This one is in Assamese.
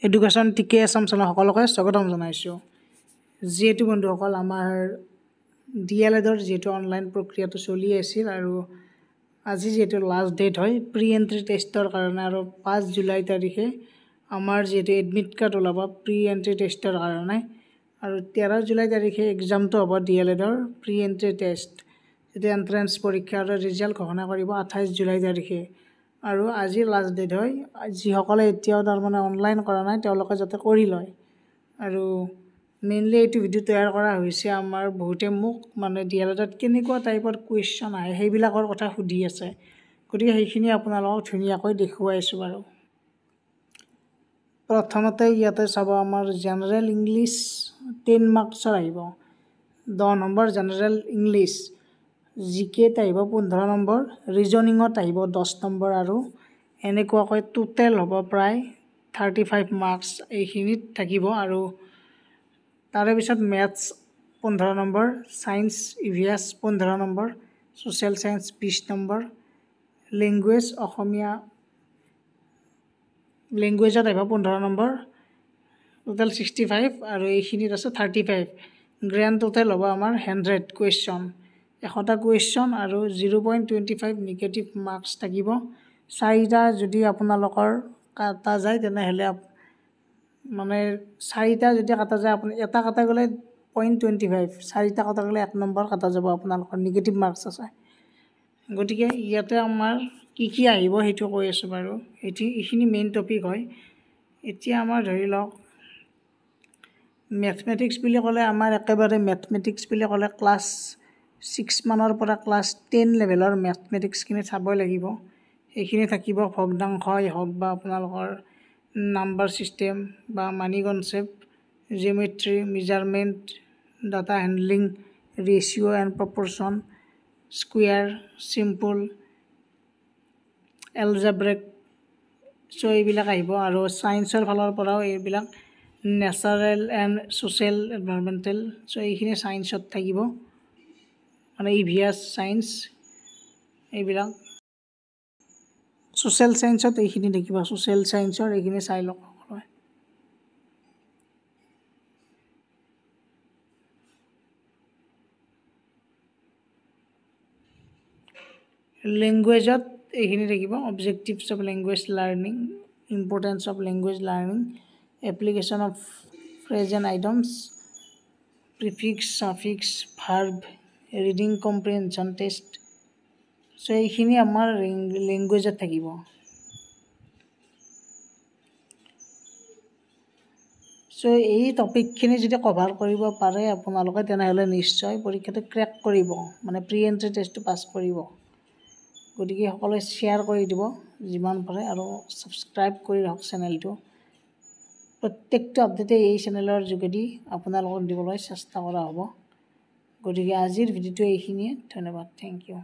এডুকেশ্যন টিকে আছাম চেনেল সকলোকে স্বাগতম জনাইছোঁ। যিহেতু বন্ধুসকল আমাৰ DLEDৰ যিহেতু অনলাইন প্ৰক্ৰিয়াটো চলি আছিল আৰু আজি যিহেতু লাষ্ট ডেট হয় প্ৰি এণ্ট্ৰি টেষ্টৰ কাৰণে আৰু 5 জুলাই তাৰিখে আমাৰ যিহেতু এডমিট কাৰ্ড ওলাব প্ৰি এণ্ট্ৰি টেষ্টৰ কাৰণে আৰু 13 জুলাই তাৰিখে এক্সামটো হ'ব DLEDৰ প্ৰি এণ্ট্ৰি টেষ্ট যেতিয়া এণ্ট্ৰেন্স পৰীক্ষাৰ ৰিজাল্ট ঘোষণা কৰিব 28 জুলাই তাৰিখে আৰু আজি লাষ্ট ডেট হয় যিসকলে এতিয়াও তাৰমানে অনলাইন কৰা নাই তেওঁলোকে যাতে কৰি লয় আৰু মেইনলি এইটো ভিডিঅ' তৈয়াৰ কৰা হৈছে আমাৰ বহুতে মোক মানে DLEDত কেনেকুৱা টাইপৰ কুৱেশ্যন আহে সেইবিলাকৰ কথা সুধি আছে গতিকে সেইখিনি আপোনালোকক ধুনীয়াকৈ দেখুৱাইছোঁ বাৰু প্ৰথমতে ইয়াতে চাব আমাৰ জেনেৰেল ইংলিছ 10 মাৰ্কছৰ আহিব 10 নম্বৰ জেনেৰেল ইংলিছ জিকেত আহিব 15 নম্বৰ ৰিজনিঙত আহিব 10 নম্বৰ আৰু এনেকুৱাকৈ টোটেল হ'ব প্ৰায় 35 মাৰ্কছ এইখিনিত থাকিব আৰু তাৰে পিছত maths 15 number science EVS 15 number social science 20 number language Asomiya লেংগুৱেজত আহিব 15 নম্বৰ টোটেল 65 আৰু এইখিনিত আছে 35 গ্ৰেণ্ড টোটেল হ'ব আমাৰ 100 কুৱেশ্যন 100টা কুৱেশ্যন আৰু 0.25 নিগেটিভ মাৰ্কছ থাকিব 4টা যদি আপোনালোকৰ কাটা যায় তেনেহ'লে মানে 4টা যদি কাটা যায় আপুনি এটা কাটা গ'লে 0.25 4টা কাটা গ'লে 1 নম্বৰ কাটা যাব আপোনালোকৰ নিগেটিভ মাৰ্কছ আছে গতিকে ইয়াতে আমাৰ কি আহিব সেইটো কৈ আছোঁ বাৰু এইখিনি মেইন টপিক হয় এতিয়া আমাৰ ধৰি লওক মেথমেটিক্স বুলি ক'লে আমাৰ একেবাৰে মেথমেটিক্স বুলি ক'লে ক্লাছ 6 মানৰ পৰা ক্লাছ 10 লেভেলৰ মেথমেটিক্সখিনি চাবই লাগিব এইখিনি থাকিব ভগ্নাংশই হওক বা আপোনালোকৰ নাম্বাৰ চিষ্টেম বা money concept geometry measurement data handling ratio' and proportion square simple algebraic so' এইবিলাক আহিব আৰু ছায়েন্সৰ ফালৰ পৰাও এইবিলাক natural and social environmental so' এইখিনি ছায়েন্সত থাকিব মানে ইভিএছ ছায়েন্স এইবিলাক ছ'চিয়েল ছায়েন্সত এইখিনি থাকিব ছ'চিয়েল ছায়েন্সৰ এইখিনি চাই লওক সকলোৱে লেংগুৱেজত এইখিনি থাকিব objectives of language learning importance of language learning application of phrase and items prefix suffix verb reading comprehension test so' এইখিনি আমাৰ লেংগুৱেজত থাকিব চ' এই টপিকখিনি যদি কভাৰ কৰিব পাৰে আপোনালোকে তেনেহ'লে নিশ্চয় পৰীক্ষাটো ক্ৰেক কৰিব মানে প্ৰি এণ্ট্ৰি টেষ্টটো পাছ কৰিব গতিকে সকলোৱে শ্বেয়াৰ কৰি দিব যিমান পাৰে আৰু ছাবস্ক্ৰাইব কৰি ৰাখক চেনেলটো প্ৰত্যেকটো আপডেটে এই চেনেলৰ যোগেদি আপোনালোকক দিবলৈ চেষ্টা কৰা হ'ব গতিকে আজিৰ ভিডিঅ'টো এইখিনিয়ে ধন্যবাদ থেংক ইউ